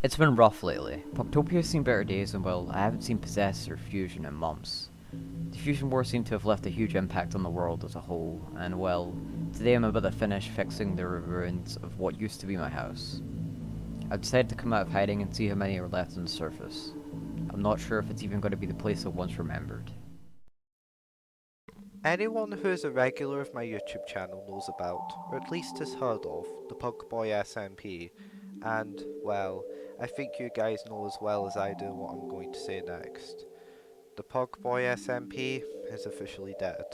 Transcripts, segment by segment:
It's been rough lately. Poctopia's seen better days, and well, I haven't seen Possess or Fusion in months. The Fusion War seemed to have left a huge impact on the world as a whole, and well, today I'm about to finish fixing the ruins of what used to be my house. I've decided to come out of hiding and see how many are left on the surface. I'm not sure if it's even going to be the place I once remembered. Anyone who is a regular of my YouTube channel knows about, or at least has heard of, the Pugboi SMP, and, well, I think you guys know as well as I do what I'm going to say next. The Pugboi SMP is officially dead.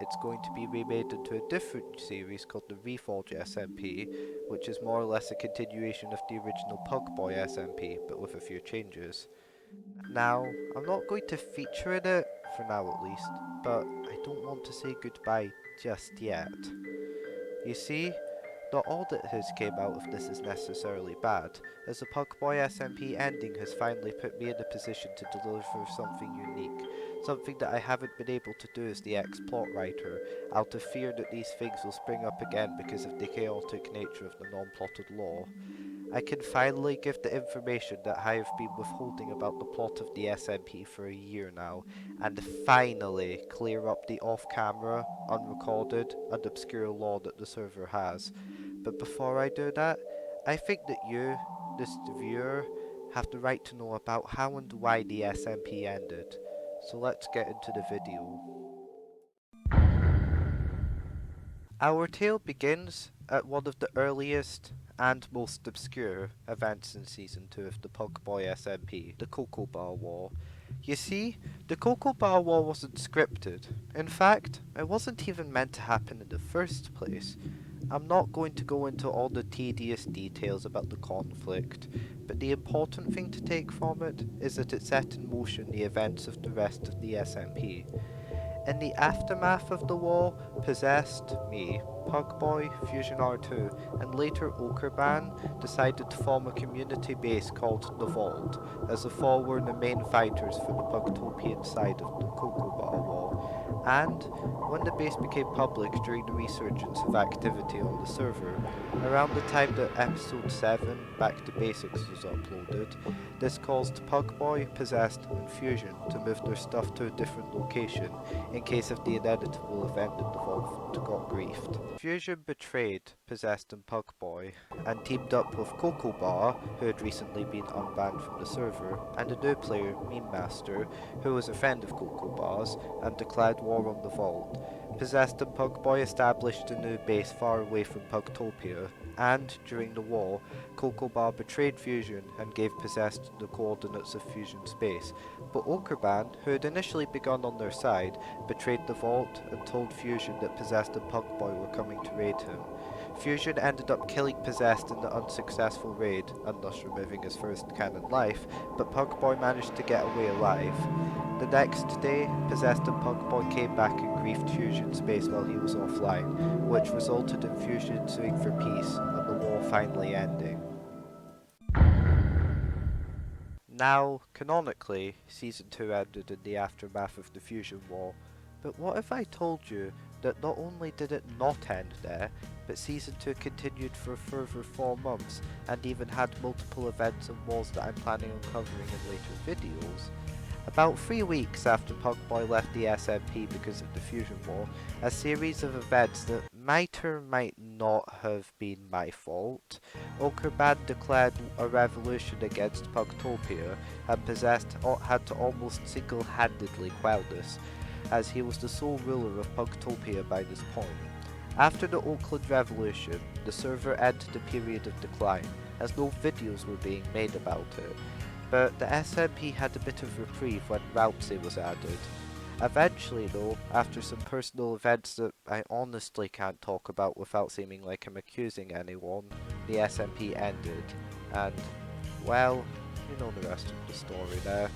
It's going to be remade into a different series called the Reforge SMP, which is more or less a continuation of the original Pugboi SMP, but with a few changes. Now, I'm not going to feature in it, for now at least, but I don't want to say goodbye just yet. You see, not all that has came out of this is necessarily bad, as the Pugboi SMP ending has finally put me in a position to deliver something unique, something that I haven't been able to do as the ex-plot writer, out of fear that these things will spring up again because of the chaotic nature of the non-plotted lore. I can finally give the information that I have been withholding about the plot of the SMP for a year now, and finally clear up the off-camera, unrecorded, and obscure lore that the server has. But before I do that, I think that you, this viewer, have the right to know about how and why the SMP ended. So let's get into the video. Our tale begins at one of the earliest and most obscure events in Season 2 of the Pugboi SMP, the Cocoa Bar War. You see, the Cocoa Bar War wasn't scripted. In fact, it wasn't even meant to happen in the first place. I'm not going to go into all the tedious details about the conflict, but the important thing to take from it is that it set in motion the events of the rest of the SMP. In the aftermath of the war, Possessed, me, Pugboy, Fusion R2, and later Okerban decided to form a community base called The Vault, as the four were the main fighters for the Pugtopian side of the Cocoa Bar War. And when the base became public during the resurgence of activity on the server, around the time that episode 7, Back to Basics, was uploaded, this caused Pugboy, Possessed, and Fusion to move their stuff to a different location in case of the inevitable event that the Vault got griefed. Fusion betrayed Possessed and Pugboy and teamed up with Cocoa Bar, who had recently been unbanned from the server, and a new player, Meme Master, who was a friend of Cocoa Bar's, and declared war on the Vault. Possessed and Pugboy established a new base far away from Pugtopia, and, during the war, Cocoa Bar betrayed Fusion and gave Possessed the coordinates of Fusion's base, but Okerban, who had initially begun on their side, betrayed the Vault and told Fusion that Possessed and Pugboy were coming to raid him. Fusion ended up killing Possessed in the unsuccessful raid, and thus removing his first canon life, but Pugboy managed to get away alive. The next day, Possessed and Pugboy came back and griefed Fusion's base while he was offline, which resulted in Fusion suing for peace, and the war finally ending. Now, canonically, Season 2 ended in the aftermath of the Fusion War, but what if I told you that not only did it not end there, but Season 2 continued for a further 4 months, and even had multiple events and wars that I'm planning on covering in later videos? About 3 weeks after Pugboy left the SMP because of the Fusion War, a series of events that might or might not have been my fault, Okerban declared a revolution against Pugtopia, and Possessed had to almost single-handedly quell this, as he was the sole ruler of Pugtopia by this point. After the Oakland Revolution, the server entered a period of decline, as no videos were being made about it. But the SMP had a bit of reprieve when Routzy was added. Eventually though, after some personal events that I honestly can't talk about without seeming like I'm accusing anyone, the SMP ended, and, well, you know the rest of the story there.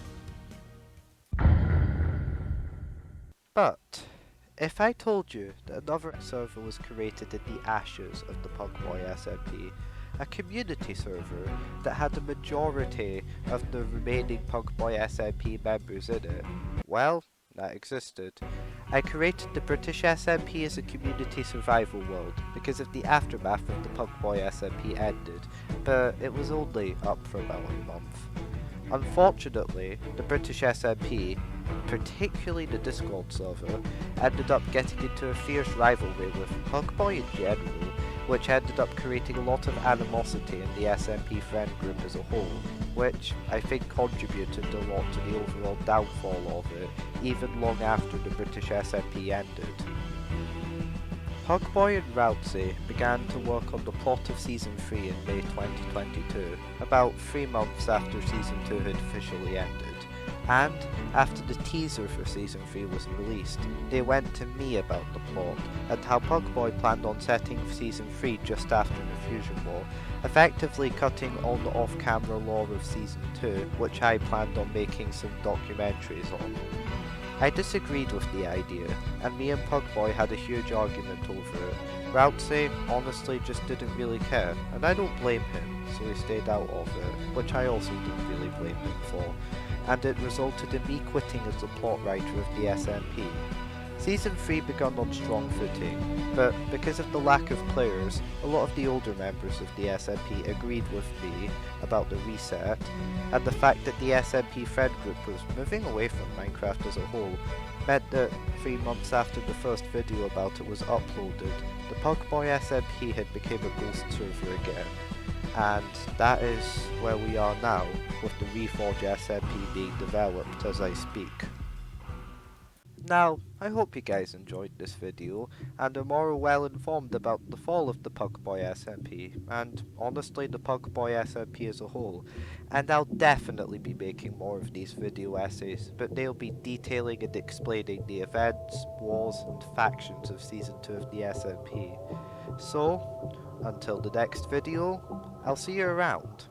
But, if I told you that another server was created in the ashes of the Pugboi SMP, a community server that had a majority of the remaining Pugboi SMP members in it, well, that existed. I created the British SMP as a community survival world because of the aftermath of the Pugboi SMP ended, but it was only up for about a month. Unfortunately, the British SMP, particularly the Discord server, ended up getting into a fierce rivalry with Pugboi in general, which ended up creating a lot of animosity in the SMP friend group as a whole, which I think contributed a lot to the overall downfall of it, even long after the British SMP ended. Pugboi and Routzy began to work on the plot of Season 3 in May 2022, about 3 months after Season 2 had officially ended. And, after the teaser for Season 3 was released, they went to me about the plot, and how Pugboi planned on setting Season 3 just after the Fusion War, effectively cutting all the off-camera lore of Season 2, which I planned on making some documentaries on. I disagreed with the idea, and me and Pugboi had a huge argument over it. Routzy honestly just didn't really care, and I don't blame him, so he stayed out of it, which I also don't really blame him for, and it resulted in me quitting as the plot writer of the SMP. Season 3 began on strong footing, but because of the lack of players, a lot of the older members of the SMP agreed with me about the reset, and the fact that the SMP friend group was moving away from Minecraft as a whole meant that 3 months after the first video about it was uploaded, the Pugboi SMP had become a ghost server again. And that is where we are now, with the Reforge SMP being developed as I speak. Now, I hope you guys enjoyed this video, and are more well informed about the fall of the Pugboi SMP, and honestly the Pugboi SMP as a whole, and I'll definitely be making more of these video essays, but they'll be detailing and explaining the events, wars, and factions of Season 2 of the SMP. So, until the next video, I'll see you around.